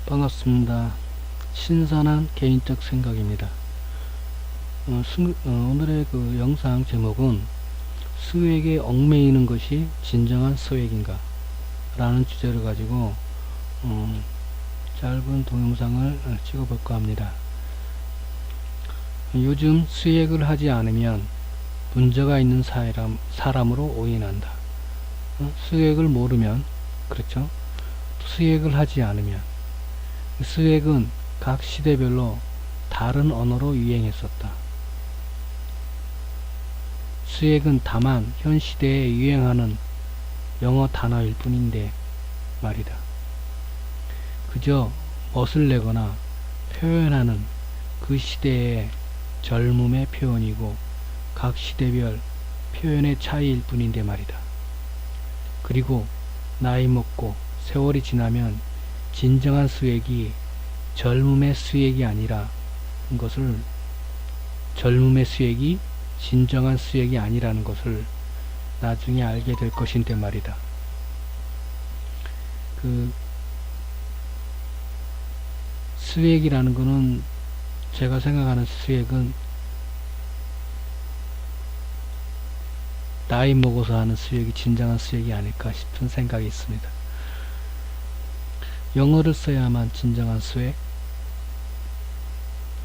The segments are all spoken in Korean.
반갑습니다. 신선한 개인적 생각입니다. 오늘의 그 영상 제목은 수액에 얽매이는 것이 진정한 수액인가 라는 주제를 가지고 짧은 동영상을 찍어볼까 합니다. 요즘 수액을 하지 않으면 문제가 있는 사람으로 오인한다. 수액을 모르면, 그렇죠? 수액을 하지 않으면, 수액은 각 시대별로 다른 언어로 유행했었다. 수액은 다만 현 시대에 유행하는 영어 단어일 뿐인데 말이다. 그저 멋을 내거나 표현하는 그 시대의 젊음의 표현이고 각 시대별 표현의 차이일 뿐인데 말이다. 그리고 나이 먹고 세월이 지나면 진정한 수액이 젊음의 수액이 아니라 것을, 젊음의 수액이 진정한 수액이 아니라는 것을 나중에 알게 될 것인데 말이다. 그 수액이라는 것은, 제가 생각하는 수액은 나이 먹어서 하는 수액이 진정한 수액이 아닐까 싶은 생각이 있습니다. 영어를 써야만 진정한 수액?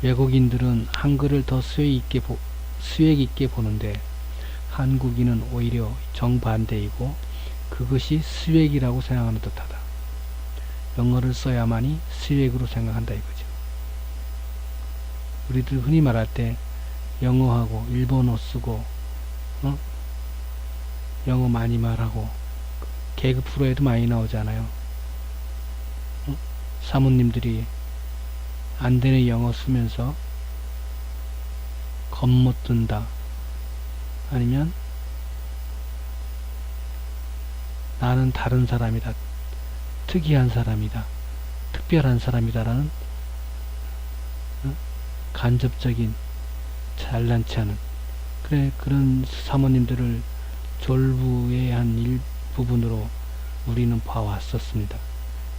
외국인들은 한글을 더 수액 있게 보는데 한국인은 오히려 정반대이고 그것이 수액이라고 생각하는 듯하다. 영어를 써야만이 수액으로 생각한다 이거죠. 우리들 흔히 말할 때 영어하고 일본어 쓰고 영어 많이 말하고 개그 프로에도 많이 나오잖아요. 사모님들이 안되는 영어 쓰면서 겁 못 든다, 아니면 나는 다른 사람이다, 특이한 사람이다, 특별한 사람이다 라는 간접적인, 잘난치 않은 그런 사모님들을 졸부의 한 일부분으로 우리는 봐왔었습니다.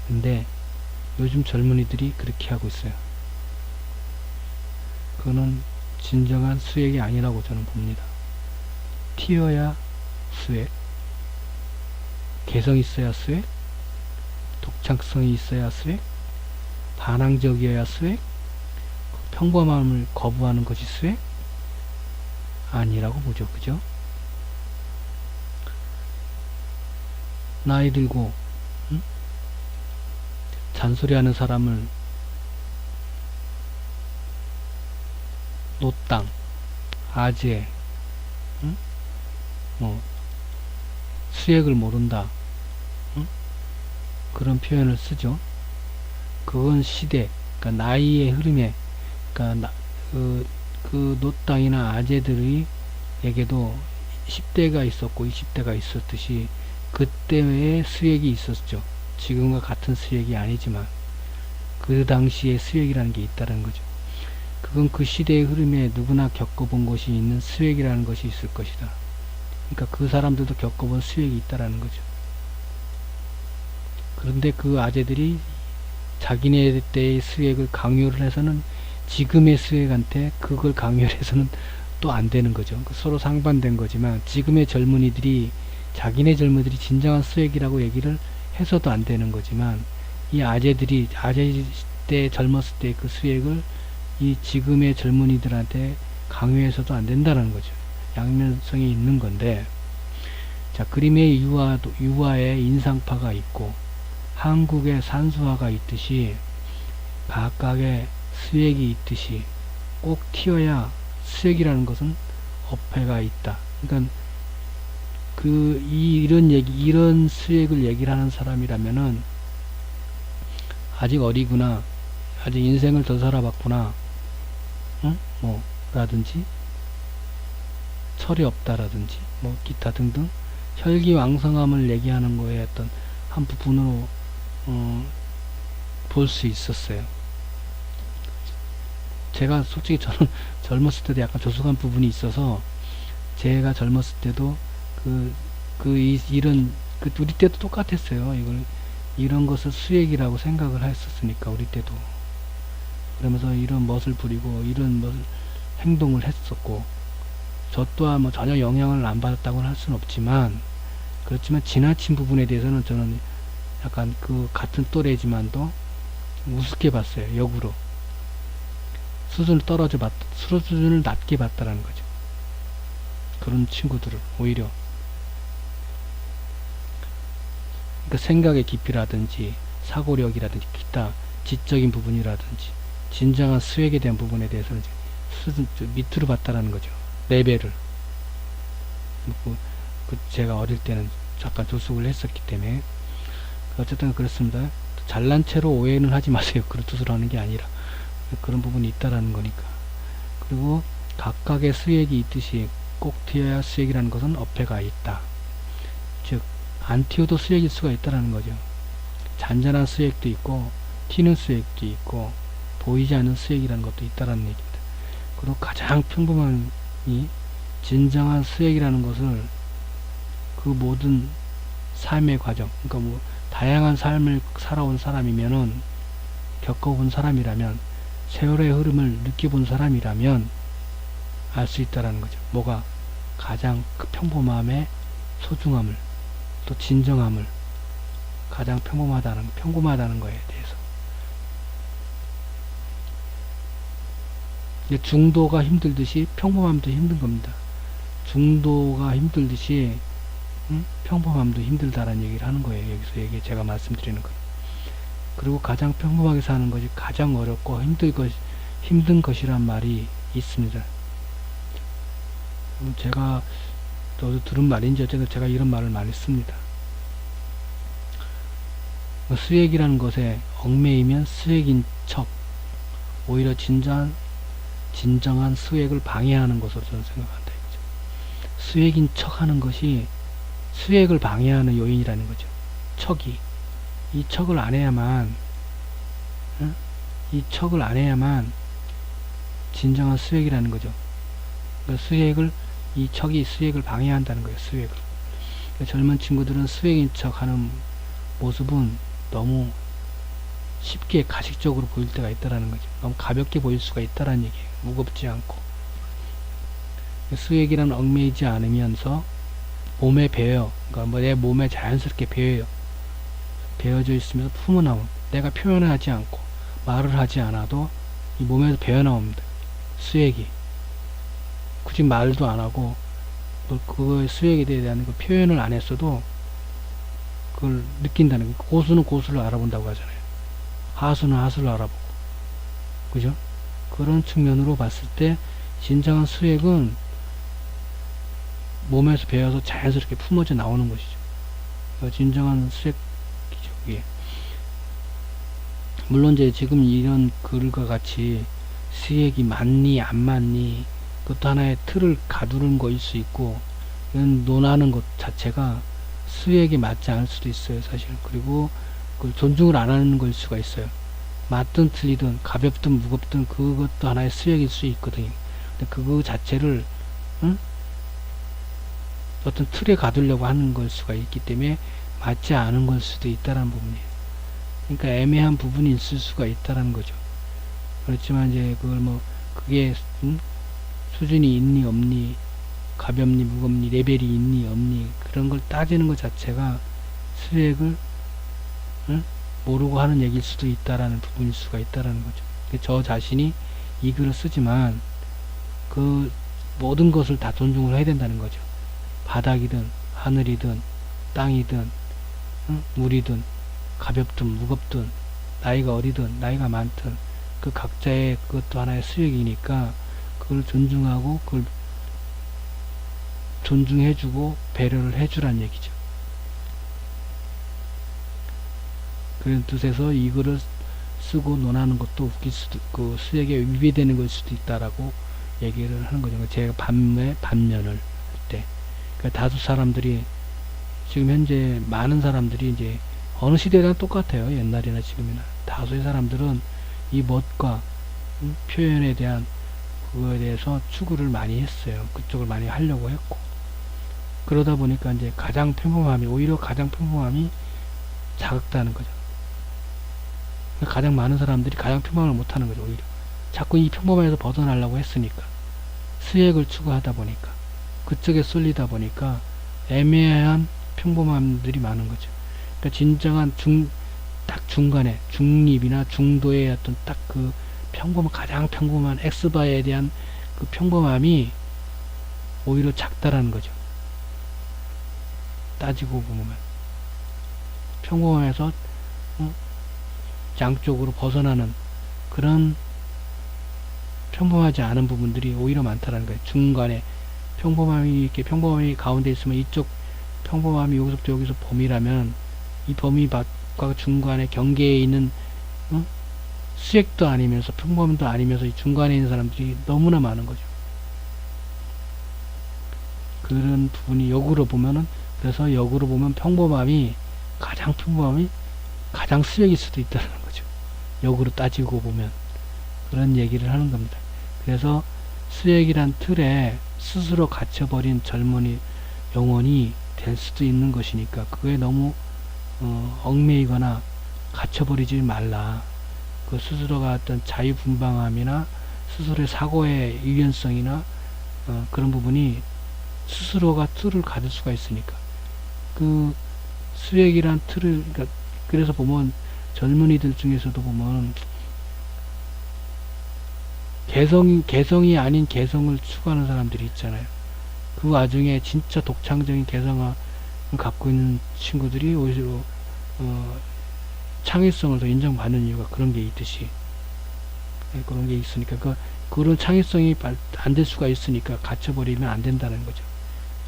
근데 요즘 젊은이들이 그렇게 하고 있어요. 그거는 진정한 수액이 아니라고 저는 봅니다. 튀어야 수액, 개성 있어야 수액, 독창성이 있어야 수액, 반항적이어야 수액, 평범함을 거부하는 것이 수액? 아니라고 보죠. 그죠? 나이 들고 잔소리하는 사람을 노땅, 아재, 수액을 모른다, 그런 표현을 쓰죠. 그건 시대, 그러니까 나이의 흐름에, 그러니까 그 노땅이나 아재들의 에게도 10대가 있었고 20대가 있었듯이 그때의 수액이 있었죠. 지금과 같은 수액이 아니지만 그 당시에 수액이라는 게 있다는 거죠. 그건 그 시대의 흐름에 누구나 겪어본 것이 있는 수액이라는 것이 있을 것이다. 그러니까 그 사람들도 겪어본 수액이 있다라는 거죠. 그런데 그 아재들이 자기네 때의 수액을 강요를 해서는 지금의 수액한테 그걸 강요를 해서는 또 안 되는 거죠. 서로 상반된 거지만 지금의 젊은이들이 자기네 젊은이들이 진정한 수액이라고 얘기를 해서도 안 되는 거지만 이 아재들이 아재 때 젊었을 때 그 수액을 이 지금의 젊은이들한테 강요해서도 안 된다는 거죠. 양면성이 있는 건데, 자, 그림의 유화에 인상파가 있고 한국의 산수화가 있듯이 각각의 수액이 있듯이 꼭 튀어야 수액이라는 것은 어폐가 있다. 그러니까 이런 수액을 얘기를 하는 사람이라면은 아직 어리구나, 아직 인생을 더 살아봤구나, 라든지 철이 없다라든지 기타 등등 혈기왕성함을 얘기하는 거에 어떤 한 부분으로 볼 수 있었어요. 제가 솔직히 저는 젊었을 때도 약간 조숙한 부분이 있어서 제가 젊었을 때도 이런 우리 때도 똑같았어요. 이런 것을 수액이라고 생각을 했었으니까 우리 때도 그러면서 이런 멋을 부리고 이런 행동을 했었고 저 또한 뭐 전혀 영향을 안 받았다고는 할 수는 없지만 그렇지만 지나친 부분에 대해서는 저는 약간 그 같은 또래지만도 우습게 봤어요. 역으로 수준을 수준을 낮게 봤다라는 거죠. 그런 친구들을 오히려 그러니까 생각의 깊이라든지 사고력이라든지 기타 지적인 부분이라든지 진정한 수액에 대한 부분에 대해서는 수준 밑으로 봤다라는 거죠. 레벨을 제가 어릴 때는 잠깐 조숙을 했었기 때문에 어쨌든 그렇습니다. 잘난 채로 오해는 하지 마세요. 그런 뜻으로 하는 게 아니라 그런 부분이 있다라는 거니까. 그리고 각각의 수액이 있듯이 꼭 튀어야 수액이라는 것은 어폐가 있다. 즉 안 튀어도 수액일 수가 있다라는 거죠. 잔잔한 수액도 있고 튀는 수액도 있고 보이지 않는 수액이라는 것도 있다라는 얘기입니다. 그리고 가장 평범한 진정한 수액이라는 것을 그 모든 삶의 과정, 그러니까 뭐 다양한 삶을 살아온 사람이면은 겪어본 사람이라면 세월의 흐름을 느껴본 사람이라면 알 수 있다라는 거죠. 뭐가 가장 그 평범함의 소중함을 또 진정함을 가장 평범하다는 거에 대해서 중도가 힘들듯이 평범함도 힘든 겁니다. 중도가 힘들듯이 평범함도 힘들다라는 얘기를 하는 거예요. 여기서 제가 말씀드리는 거. 그리고 가장 평범하게 사는 것이 가장 어렵고 힘든 것이란 말이 있습니다. 제가 저도 들은 말인지 어쨌든 제가 이런 말을 많이 씁니다. 수액이라는 것에 얽매이면 수액인 척 오히려 진정한 수액을 방해하는 것으로 저는 생각한다. 수액인 척 하는 것이 수액을 방해하는 요인이라는 거죠. 이 척을 안 해야만 진정한 수액이라는 거죠. 그러니까 이 수액을 방해한다는 거예요. 수액을. 그러니까 젊은 친구들은 수액인 척 하는 모습은 너무 쉽게 가식적으로 보일 때가 있다라는 거죠. 너무 가볍게 보일 수가 있다라는 얘기예요. 무겁지 않고. 수액이라는 얽매이지 않으면서 몸에 배어, 그러니까 뭐 내 몸에 자연스럽게 배어져 있으면서 품어나온, 내가 표현하지 않고 말을 하지 않아도 이 몸에서 배어나옵니다. 수액이. 굳이 말도 안 하고 그거의 수액에 대한 그 표현을 안 했어도 그걸 느낀다는 거예요. 고수는 고수를 알아본다고 하잖아요. 하수는 하수를 알아보고. 그죠? 그런 측면으로 봤을 때 진정한 수액은 몸에서 배어서 자연스럽게 품어져 나오는 것이죠. 진정한 수액이죠. 그게. 물론 이제 지금 이런 글과 같이 수액이 맞니 안 맞니 그것도 하나의 틀을 가두는 것일 수 있고 이런 논하는 것 자체가 수액에 맞지 않을 수도 있어요. 사실. 그리고 그걸 존중을 안 하는 것일 수가 있어요. 맞든 틀리든 가볍든 무겁든 그것도 하나의 수액일 수 있거든요. 근데 그거 자체를 어떤 틀에 가두려고 하는 걸 수가 있기 때문에 맞지 않은 걸 수도 있다라는 부분이에요. 그러니까 애매한 부분이 있을 수가 있다라는 거죠. 그렇지만 이제 그걸 그게 수준이 있니 없니 가볍니 무겁니 레벨이 있니 없니 그런 걸 따지는 것 자체가 수액을 모르고 하는 얘기일 수도 있다라는 부분일 수가 있다라는 거죠. 저 자신이 이 글을 쓰지만 그 모든 것을 다 존중을 해야 된다는 거죠. 바닥이든 하늘이든 땅이든 물이든 가볍든 무겁든 나이가 어리든 나이가 많든 그 각자의 그것도 하나의 수액이니까 그걸 존중하고 그걸 존중해주고 배려를 해주란 얘기죠. 그런 뜻에서 이 글을 쓰고 논하는 것도 웃길 수도 있고 수액에 위배되는 걸 수도 있다라고 얘기를 하는 거죠. 제가 반면을 할 때 그러니까 다수 사람들이 지금 현재 많은 사람들이 이제 어느 시대나 똑같아요. 옛날이나 지금이나 다수의 사람들은 이 멋과 표현에 대한 그거에 대해서 추구를 많이 했어요. 그쪽을 많이 하려고 했고 그러다 보니까 이제 오히려 가장 평범함이 자극다는 거죠. 가장 많은 사람들이 가장 평범을 못하는 거죠. 오히려 자꾸 이 평범에서 벗어나려고 했으니까, 수액을 추구하다 보니까, 그쪽에 쏠리다 보니까 애매한 평범함들이 많은 거죠. 그러니까 진정한 딱 중간에 중립이나 중도의 어떤 딱 그 가장 평범한 X바에 대한 그 평범함이 오히려 작다라는 거죠. 따지고 보면 평범함에서 양쪽으로 벗어나는 그런 평범하지 않은 부분들이 오히려 많다라는 거예요. 중간에 평범함이 가운데 있으면 이쪽 평범함이 여기서부터 여기서 범위라면 이 범위과 중간에 경계에 있는 수액도 아니면서 평범함도 아니면서 이 중간에 있는 사람들이 너무나 많은 거죠. 그런 부분이 역으로 보면은, 그래서 역으로 보면 가장 평범함이 가장 수액일 수도 있다는 거죠. 역으로 따지고 보면 그런 얘기를 하는 겁니다. 그래서 수액이란 틀에 스스로 갇혀버린 젊은이 영혼이 될 수도 있는 것이니까 그거에 너무 얽매이거나 갇혀버리지 말라. 그 스스로가 어떤 자유분방함이나 스스로의 사고의 유연성이나 그런 부분이 스스로가 틀을 가질 수가 있으니까 그 수액이란 틀을, 그래서 보면 젊은이들 중에서도 보면 개성이 아닌 개성을 추구하는 사람들이 있잖아요. 그 와중에 진짜 독창적인 개성을 갖고 있는 친구들이 오히려 창의성을 더 인정받는 이유가 그런 게 있듯이, 그런 게 있으니까 그런 창의성이 안 될 수가 있으니까 갇혀버리면 안 된다는 거죠.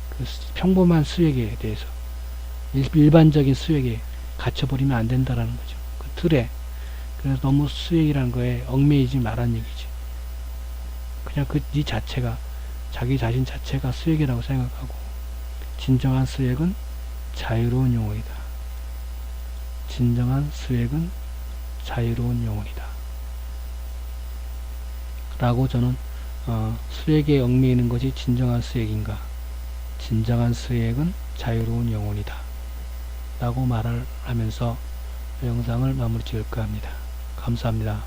그 평범한 수액에 대해서 일반적인 수액에 갇혀버리면 안 된다라는 거죠. 그 틀에. 그래서 너무 수액이라는 거에 얽매이지 말란 얘기지. 그냥 이 자체가, 자기 자신 자체가 수액이라고 생각하고, 진정한 수액은 자유로운 영혼이다. 진정한 수액은 자유로운 영혼이다. 라고 저는 수액에 얽매이는 것이 진정한 수액인가? 진정한 수액은 자유로운 영혼이다. 라고 말을 하면서 영상을 마무리 지을까 합니다. 감사합니다.